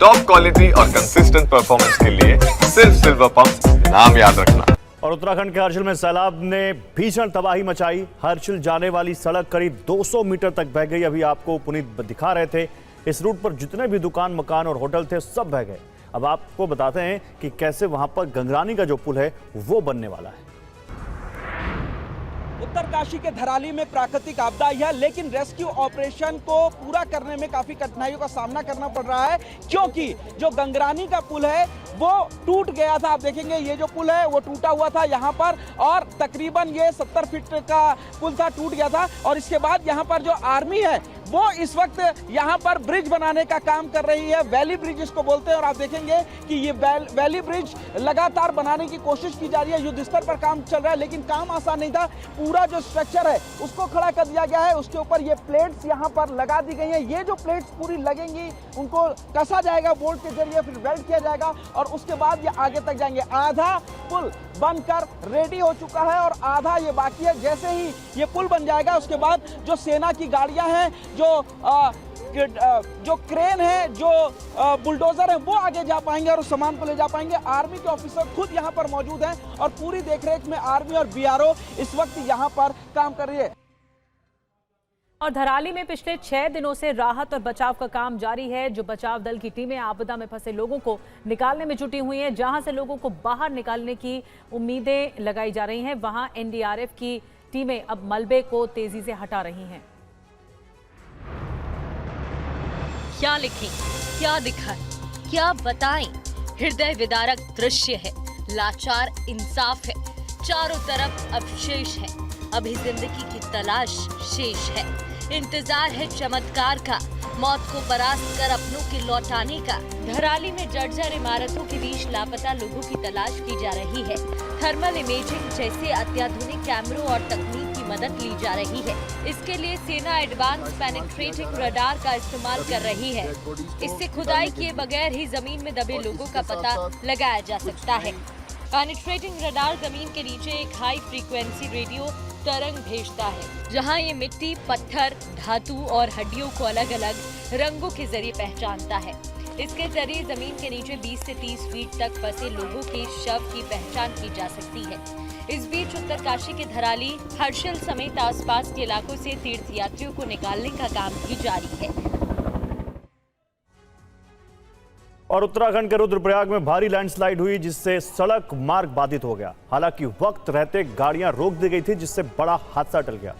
Top quality और consistent performance के लिए सिर्फ सिल्वर पंप नाम याद रखना। और उत्तराखंड के हर्षिल में सैलाब ने भीषण तबाही मचाई। हर्षिल जाने वाली सड़क करीब 200 मीटर तक बह गई। अभी आपको पुनीत दिखा रहे थे, इस रूट पर जितने भी दुकान, मकान और होटल थे सब बह गए। अब आपको बताते हैं कि कैसे वहां पर गंगरानी का जो पुल है वो बनने वाला है। उत्तरकाशी के धराली में प्राकृतिक आपदा है, लेकिन रेस्क्यू ऑपरेशन को पूरा करने में काफी कठिनाइयों का सामना करना पड़ रहा है, क्योंकि जो गंगरानी का पुल है वो टूट गया था। आप देखेंगे ये जो पुल है वो टूटा हुआ था यहाँ पर, और तकरीबन ये 70 फीट का पुल था, टूट गया था। और इसके बाद यहाँ पर जो आर्मी है वो इस वक्त यहाँ पर ब्रिज बनाने का काम कर रही है, वैली ब्रिज इसको बोलते हैं। और आप देखेंगे कि ये वैली ब्रिज लगातार बनाने की कोशिश की जा रही है, युद्ध स्तर पर काम चल रहा है, लेकिन काम आसान नहीं था। पूरा जो स्ट्रक्चर है उसको खड़ा कर दिया गया है, उसके ऊपर ये प्लेट्स यहाँ पर लगा दी गई हैं। ये जो प्लेट्स पूरी लगेंगी उनको कसा जाएगा बोल्ट के जरिए, फिर वेल्ड किया जाएगा और उसके बाद ये आगे तक जाएंगे। आधा पुल बनकर रेडी हो चुका है और आधा ये बाकी है। जैसे ही ये पुल बन जाएगा उसके बाद जो सेना की गाड़ियां हैं, जो क्रेन है, जो बुलडोजर है, वो आगे जा पाएंगे और उस सामान को ले जा पाएंगे। आर्मी के ऑफिसर खुद यहाँ पर मौजूद हैं और पूरी देखरेख में आर्मी और बीआरओ इस वक्त यहाँ पर काम कर रही है। और धराली में पिछले 6 दिनों से राहत और बचाव का काम जारी है। जो बचाव दल की टीमें आपदा में फंसे लोगों को निकालने में जुटी हुई हैं। जहां से लोगों को बाहर निकालने की उम्मीदें लगाई जा रही हैं, वहां एनडीआरएफ की टीमें अब मलबे को तेजी से हटा रही हैं। क्या लिखें, क्या दिखाएं, क्या बताएं? हृदय विदारक दृश्य है, लाचार इंसाफ है, चारों तरफ अवशेष है। अभी जिंदगी की तलाश शेष है, इंतजार है चमत्कार का, मौत को परास्त कर अपनों के लौटाने का। धराली में जर्जर इमारतों के बीच लापता लोगों की तलाश की जा रही है। थर्मल इमेजिंग जैसे अत्याधुनिक कैमरों और तकनीक की मदद ली जा रही है। इसके लिए सेना एडवांस पेनिट्रेटिंग रडार का इस्तेमाल कर रही है। इससे खुदाई किए बगैर ही जमीन में दबे लोगों का पता लगाया जा सकता है। पेनिट्रेटिंग रडार जमीन के नीचे एक हाई फ्रीक्वेंसी रेडियो तरंग भेजता है, जहां ये मिट्टी, पत्थर, धातु और हड्डियों को अलग अलग रंगों के जरिए पहचानता है। इसके जरिए जमीन के नीचे 20 से 30 फीट तक फंसे लोगों के शव की पहचान की जा सकती है। इस बीच उत्तरकाशी के धराली, हर्षिल समेत आसपास के इलाकों से तीर्थयात्रियों को निकालने का काम भी जारी है। और उत्तराखंड के रुद्रप्रयाग में भारी लैंडस्लाइड हुई, जिससे सड़क मार्ग बाधित हो गया। हालांकि वक्त रहते गाड़ियां रोक दी गई थी, जिससे बड़ा हादसा टल गया।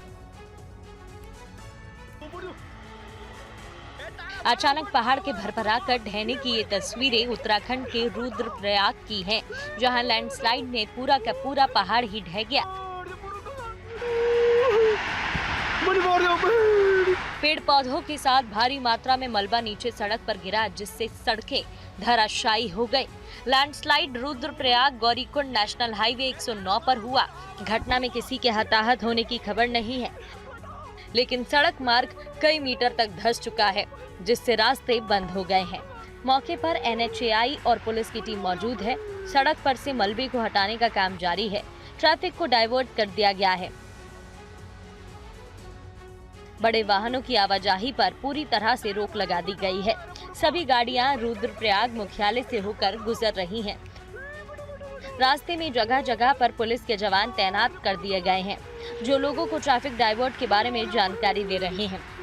अचानक पहाड़ के भरभरा कर ढहने की ये तस्वीरें उत्तराखंड के रुद्रप्रयाग की हैं, जहां लैंडस्लाइड ने पूरा का पूरा पहाड़ ही ढह गया। पेड़ पौधों के साथ भारी मात्रा में मलबा नीचे सड़क पर गिरा, जिससे सड़कें धराशायी हो गई। Landslide Rudraprayag Gaurikund national highway 109 पर हुआ। घटना में किसी के हताहत होने की खबर नहीं है, लेकिन सड़क मार्ग कई मीटर तक धंस चुका है, जिससे रास्ते बंद हो गए हैं। मौके पर एनएचएआई और पुलिस की टीम मौजूद है। सड़क पर से मलबे को हटाने का काम जारी है। ट्रैफिक को डाइवर्ट कर दिया गया है। बड़े वाहनों की आवाजाही पर पूरी तरह से रोक लगा दी गई है। सभी गाड़ियां रुद्रप्रयाग मुख्यालय से होकर गुजर रही हैं। रास्ते में जगह जगह पर पुलिस के जवान तैनात कर दिए गए हैं, जो लोगों को ट्रैफिक डाइवर्ट के बारे में जानकारी दे रहे हैं।